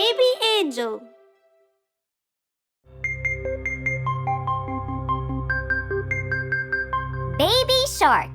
baby angel. Baby shark.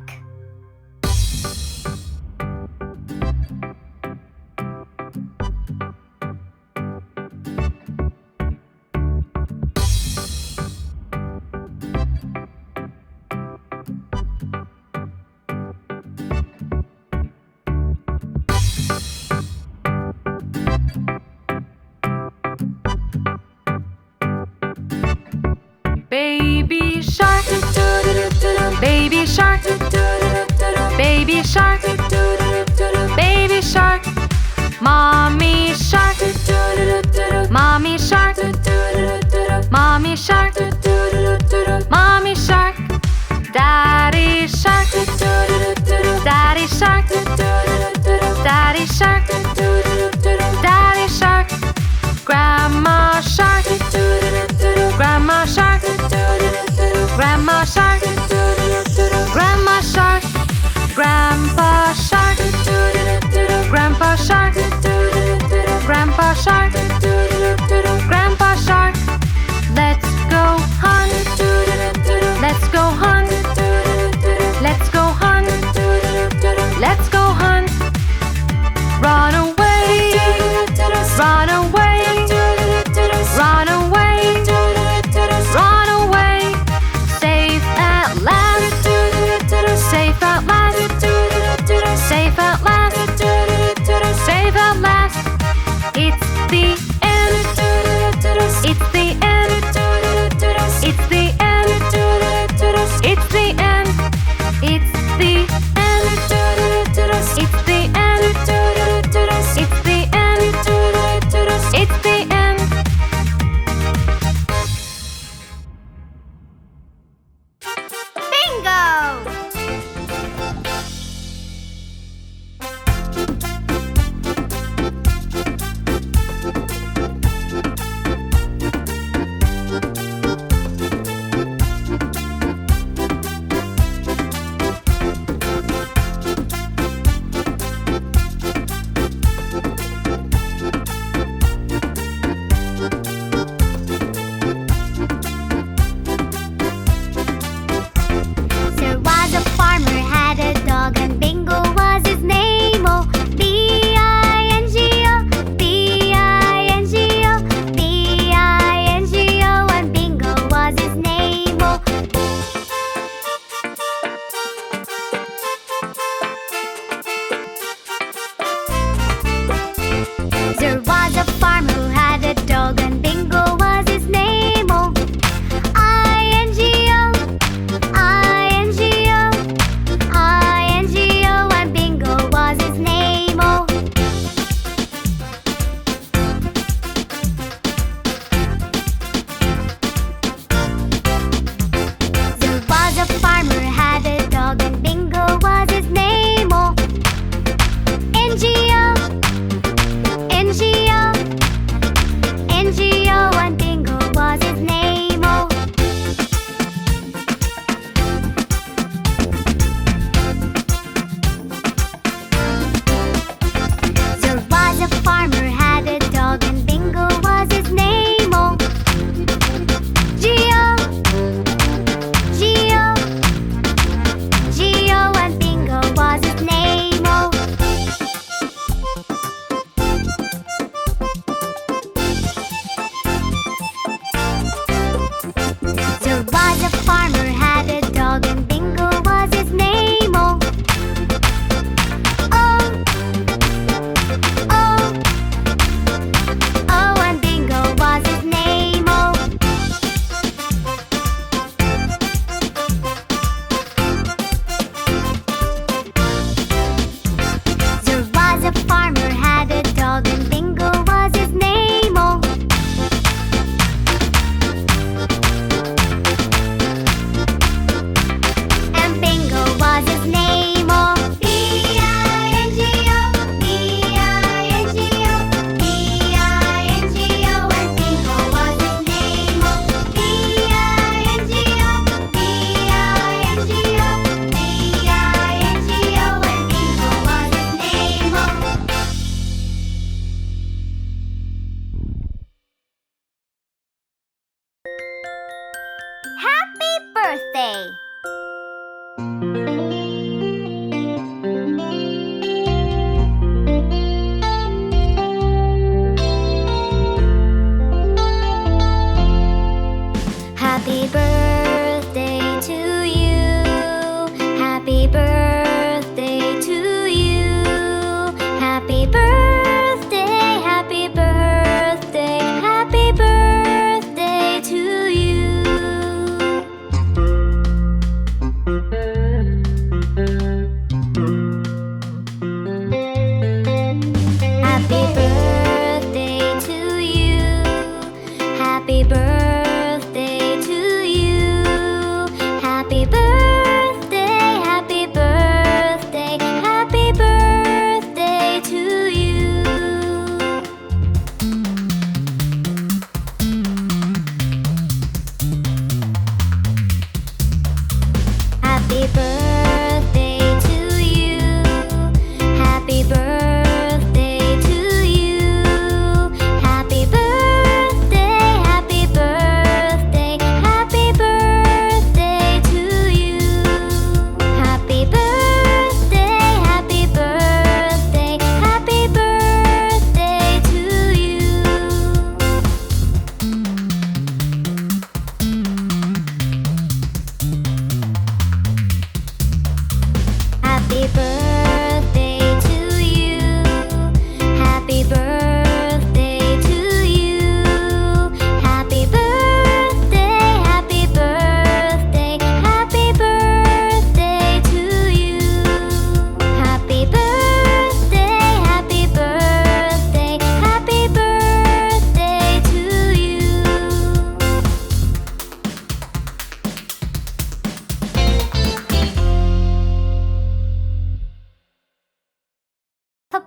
Baby shark, baby shark, baby shark, baby shark, mommy shark, mommy shark, mommy shark, mommy shark, daddy shark, daddy shark, daddy shark, daddy shark, grandma shark, grandma shark, grandma shark, grandma shark, grandpa shark, grandpa shark, grandpa shark, grandpa shark. Let's go hunt, let's go hunt, let's go hunt, let's go hunt. Run away, run away, run away, run away, safe and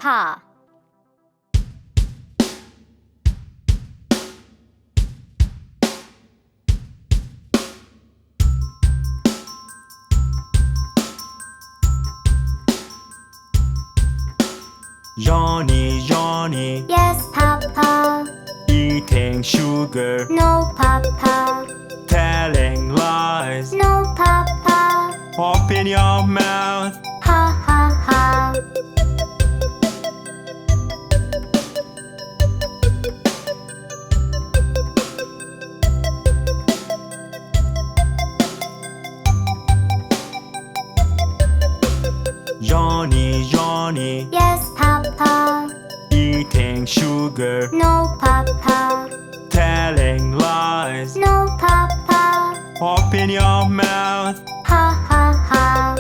Papa. Johnny, Johnny, Yes, Papa. eating sugar, No, Papa. telling lies. No, Papa. Open your mouth. Ha ha ha. Johnny, Johnny, Yes, Papa. eating sugar, No, Papa. telling lies. No, Papa. Open your mouth. Ha ha ha.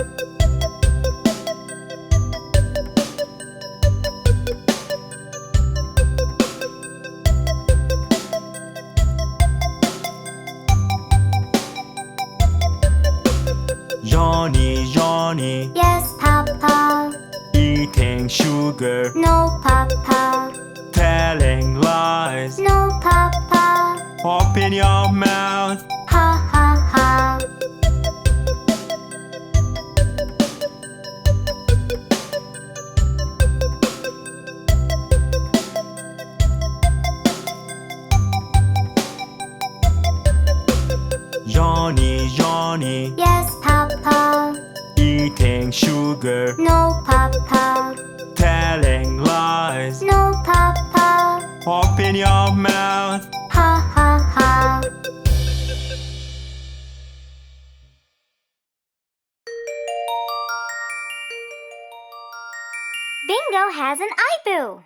Johnny, Johnny, Yes, Papa. eating sugar, No, Papa. telling lies. No, Papa. Open your mouth. Ha ha ha. Johnny, Johnny, Yes, Papa. eating sugar, No, Papa. telling lies. No, Papa. Open your mouth. Ha ha ha. Bingo has an iBoo.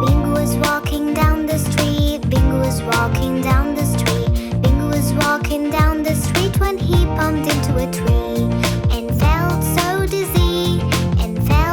Bingo was walking down the street. Bingo was walking down the street. Bingo was walking down the street when he bumped into a tree and felt so dizzy and felt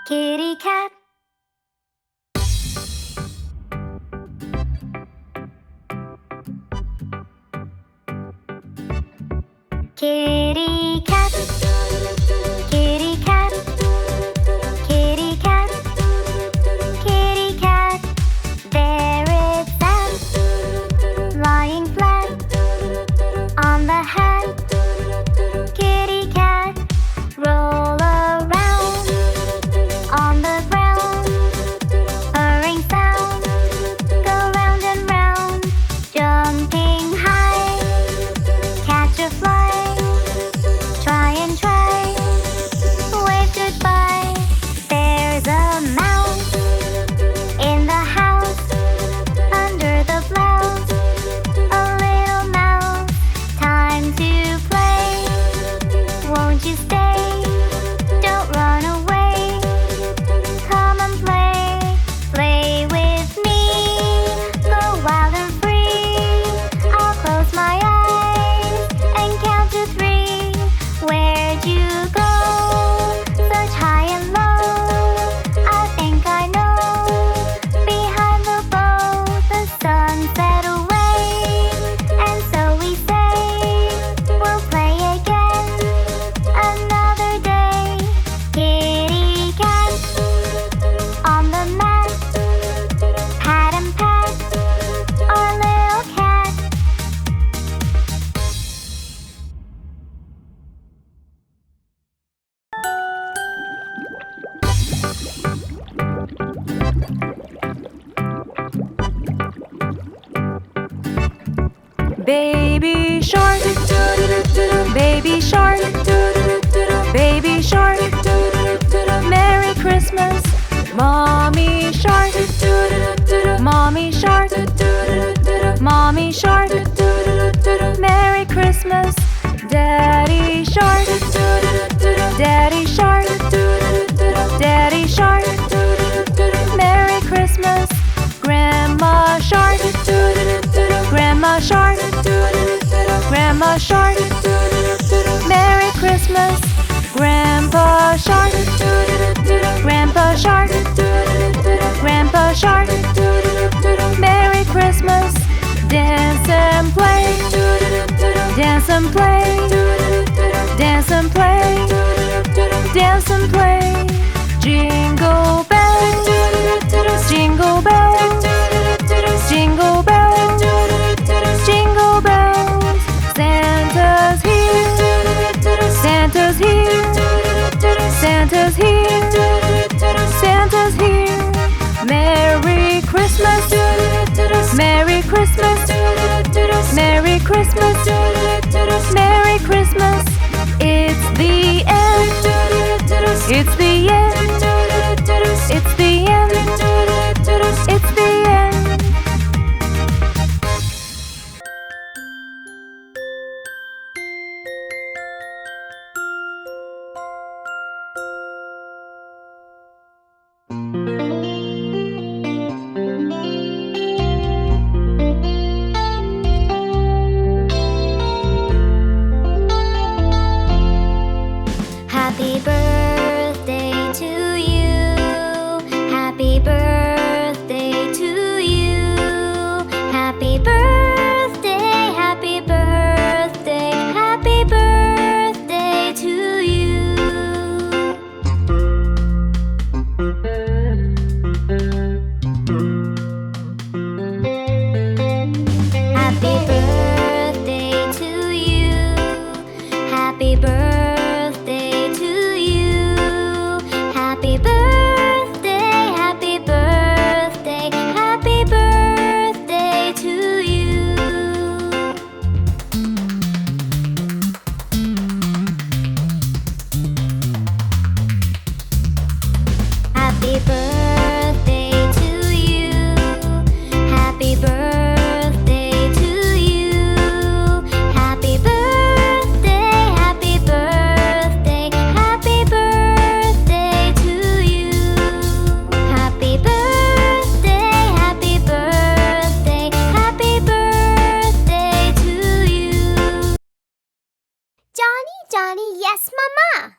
Kitty cat. Kitty cat. Kitty cat. Kitty cat. Kitty cat. There it's at, lying flat on the hat. Kitty cat. Roll around on the ground. Purring sound. Go round and round. Jumping high. Catch a fly. Try and try. Wave goodbye. There's a mouse in the house. Under the blouse. A little mouse. Time to play. Won't you stay? Don't run away. Come and play. Play with me. Go wild and free. I'll close my eyes and count to 3. Where'd you go? Such high and low. I think I know. Behind the boat, the sun set away. And so we say, we'll play again another day. Kitty cat on the mat. Pat and pat our little cat. Baby shark, baby shark, baby shark, Merry Christmas. Mommy shark, mommy shark, mommy shark, Merry Christmas. Daddy shark, daddy shark, daddy shark, Merry Christmas. Grandma shark, grandma shark, grandma shark, Merry Christmas. Grandpa shark, grandpa shark, grandpa shark, Merry Christmas. Dance and play, dance and play, dance and play, dance and play. Jingle bells, jingle bells, jingle bells, jingle bells. Santa's here, Santa's here, Santa's here, Santa's here. Merry Christmas, Merry Christmas, Merry Christmas, Merry Christmas. It's the end, it's the end, it's the end, it's the end. Happy birthday to you. Happy birthday to you. Happy birthday, happy birthday, happy birthday to you. Happy birthday to you. Happy birthday to you. Happy birthday, happy birthday, happy birthday to you. Happy birthday to you. Happy birthday to you. Happy birthday, happy birthday, happy birthday to you. Happy birthday, happy birthday, happy birthday to you. Johnny, Johnny, yes, Mama.